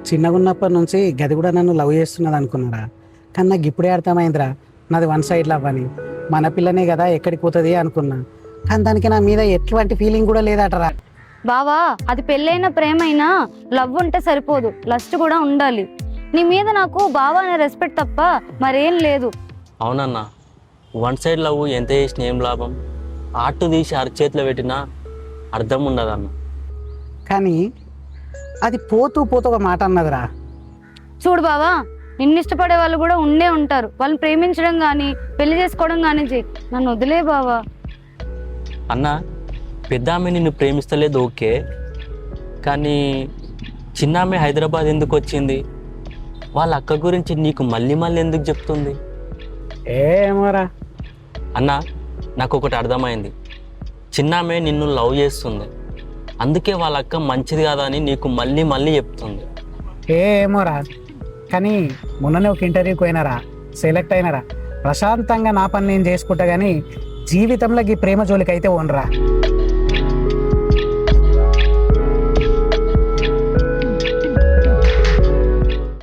చిన్నగా ఉన్నప్పటి నుంచి గది కూడా నన్ను లవ్ చేస్తున్నది అనుకున్నారా, కానీ నాకు ఇప్పుడే అర్థమైందిరా నాది వన్ సైడ్ లవ్ అని. మన పిల్లనే కదా ఎక్కడికి పోతుంది అనుకున్నా, కానీ దానికి నా మీద ఎటువంటి ఫీలింగ్ కూడా లేదటరా. బావా, అది పెళ్ళైన ప్రేమైనా లవ్ ఉంటే సరిపోదు, లస్ట్ కూడా ఉండాలి. నీ మీద నాకు బావా అనే రెస్పెక్ట్ తప్ప మరేం లేదు. అవునన్నా, వన్ సైడ్ లవ్ ఎంత చేసిన ఏం లాభం? ఆటు తీసి అరచేతిలో పెట్టినా అర్థం ఉండదన్న. కానీ అది పోతూ పోతూ ఒక మాట అన్నదిరా. చూడు బావా, నిన్ను ఇష్టపడే వాళ్ళు కూడా ఉండే ఉంటారు. వాళ్ళని ప్రేమించడం కానీ పెళ్లి చేసుకోవడం కానీ చెయ్యి, నన్ను వదిలే బావా. అన్న, పెద్ద ఆమె నిన్ను ప్రేమిస్తలేదు ఓకే, కానీ చిన్న ఆమె హైదరాబాద్ ఎందుకు వచ్చింది? వాళ్ళ అక్క గురించి నీకు మళ్ళీ మళ్ళీ ఎందుకు చెప్తుంది? ఏమోరా అన్న, నాకు ఒకటి అర్థమైంది. చిన్నామే నిన్ను లవ్ చేస్తుంది, అందుకే వాళ్ళ అక్క మంచిది కాదా అని నీకు మళ్ళీ మళ్ళీ చెప్తుంది. ఏమోరా, కానీ మొన్ననే ఒక ఇంటర్వ్యూకి పోయినారా, సెలెక్ట్ అయినారా. ప్రశాంతంగా నా పని నేను చేసుకుంటా, కానీ జీవితంలో ఈ ప్రేమ జోలికి అయితే ఓనరా.